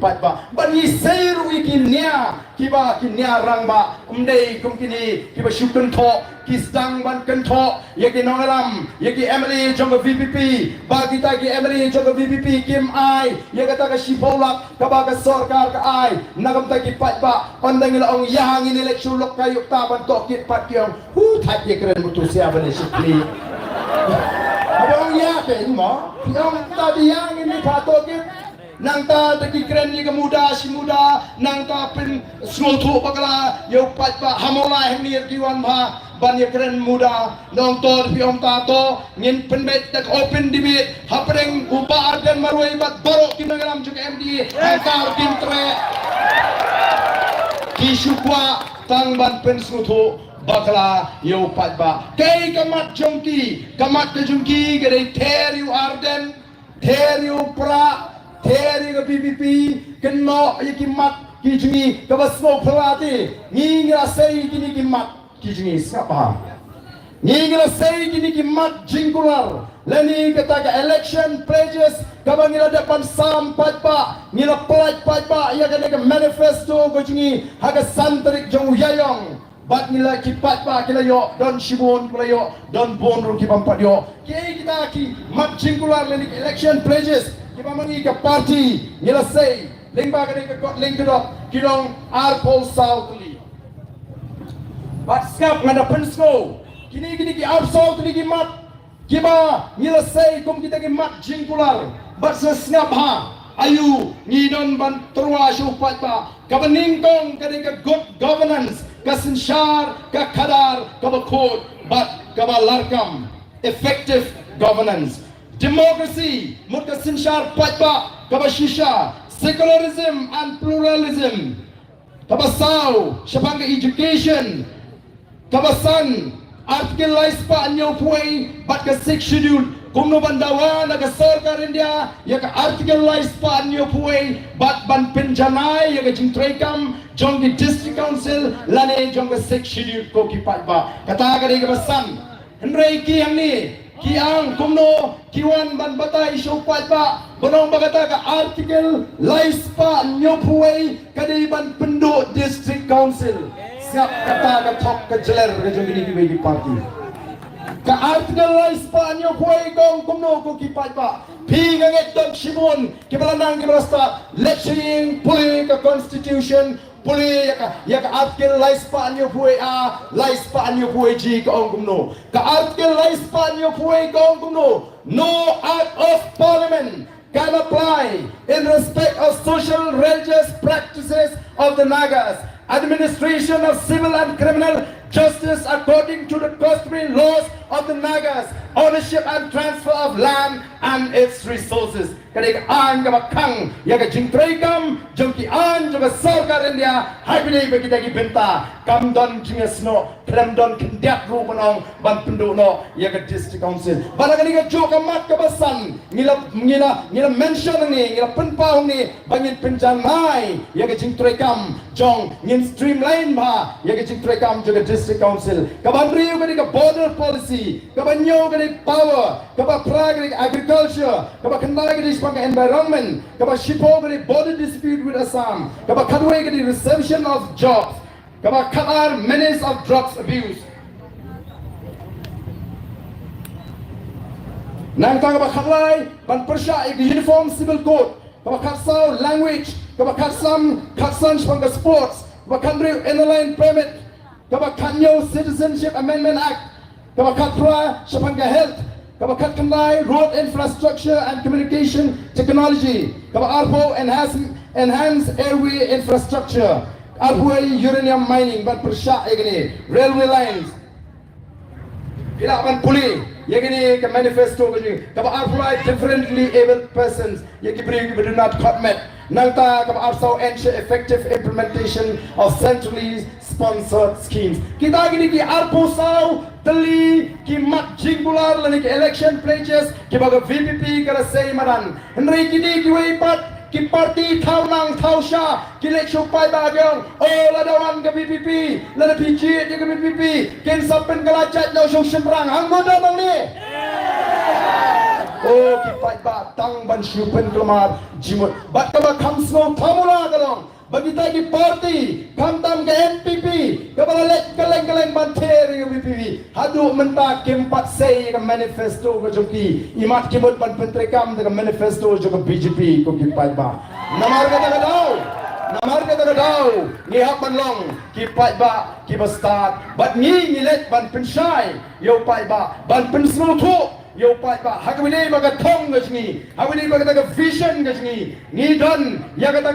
kipat ba bani seru ikinya kiba kinya rang ba umdei kum kini kiba syukun tho kisdang ban kan tho yaki nongalam yaki MLA jong VPP ba kita ki MLA jong VPP kim ai ya kata ka sibolak ka ba ka sarkar ka ai nagam ta kipat ba pandang ila ong yang ini election lok kayu ta ban to kipat kyong hu that ye kren mutu sia ban sikli abang ya ke mo yang ta yang ini phato kit nang ta taki kren ni ka muda si muda nang ta pin small thu bakala yo pat ba hamola hemni kiwan ba ban ye kren muda nong to pi om ta to ngin pen bet tak open debate hapreng upa arden marwai bat borok kinagalam juk MD angkar Pyntrei kisukwa tang ban pen small thu bakla yo pat ba kay kamat jongki kamat ke jongki gede ter you arden ter you pra ter you PPP kenno yikimat kijingi kabasmo phalati ngingra sei kini kimat kijingi siapa ngingra sei kini kimat Jingkular leni kata ke election pledges kabangila depan sam pat ba ngila pledge pat ba ya ke manifesto kijingi haga santrik jong yayong bat nila kipat pa kila yo don shibon kila yo don bon ru ki pampat yo ki kita ki mat Jingkular lenik election pledges ki pamangi ka party nila say lingba ka ka link to ki dong arpol southly bat skap ngada pensko kini ki ar south ki mat ki ba nila say kum kita ki mat Jingkular bat sesngap ha ayu ngidon ban terwa syupat pa kabaning tong ka good governance kasinsyar, kakadar, kabakot, but kabalarkam, effective governance. Democracy, mut kasinsyar patba, kabashisha, secularism and pluralism. Kabasaw, syapanga education, kabasan, artikel laispa anyo puay, but ka 6th schedule, kumno bandawa na sarkar India ya ka article laispa anyo puay, but ban pinjanay ya ka Pyntrei jong ki district council lane jong ka 6th schedule ko ki patba kata ka ka basan Pyntrei ki ang ni ki ang kumno kiwan ban batay show patba bonong bagata ka article laispa anyo puay kadi ban pendo district council siap kata ka top ka jeler ka jong ni party ka article laispa anyo puay kong kumno ko ki patba pi nganget dog shibon kibalanang kibalasta lecturing puli ka constitution puli ya ka article laispa anyo puay laispa anyo puay ji ka ong kumno ka article laispa anyo puay ka ong kumno no act of parliament can apply in respect of social religious practices of the Nagas administration of civil and criminal justice according to the customary laws of the Nagas, ownership and transfer of land and its resources. Kadang an kabakang ya ka Pyntrei kam jongki an juga sarkar India haibini bagi kita Mynta kam don jingasno krem don kendiat ru menong ban pendukno ya ka district council. Bala kali ka jo kamat kabasan ngila mention ni ngila penpau ni bangin penjanai ya ka Pyntrei kam jong ngin streamline ba ya ka Pyntrei kam juga district council. Kaban riu kali ka border policy, kaban nyo kali power, kaban pra kali agriculture, kaban kendala kali environment, kaba shipo kali border dispute with Assam, kaba kadway kali reception of jobs, kaba kadar menace of drugs abuse. Nang tang kaba kadlay ban persya uniform civil code, kaba katsaw language, kaba katsan shpanga sports, kaba country inline permit, kaba kanyo citizenship amendment act, kaba katra shpanga health. Kabakat Kandai, road infrastructure and communication technology. Kaba Arpo, enhance airway infrastructure. Arpo uranium mining, but persya yagini, railway lines. Ilaban puli, yagini ka manifesto gini. Kaba Arpo differently abled persons, yagibri do not commit. Nangta kaba Arso ensure effective implementation of centrally sponsored schemes. Kita gini ki Arpo saw teli ki mat Jingkular lani ki election pledges ki baga VPP kara say maran Pyntrei kini ki weipat ki parti thau nang thau sha ki lek supai bagyong ladawan ke VPP lada PG ke VPP ken sapen kalachat no sung semrang hang moda bang ni ki pai ba tang ban shupen klamar jimut bat ka ba kham sno thamo lagi party, pam-tam ke MPP, kepala lek keleng-keleng banteri ke BPP. Haduh Mynta keempat say ke manifesto ke joki. Imat kibut pan Pyntrei kam ke manifesto juga BJP ko kipai ba. Namar kata kadau. Namar kata kadau. Ngihap manlong kipai ba kibastat. Bat ngi ngilet ban Pyntrei. Yo pai ba ban Pyntrei yo pai ba hagwini baga thong gajni hagwini baga vision gajni ni don ya kata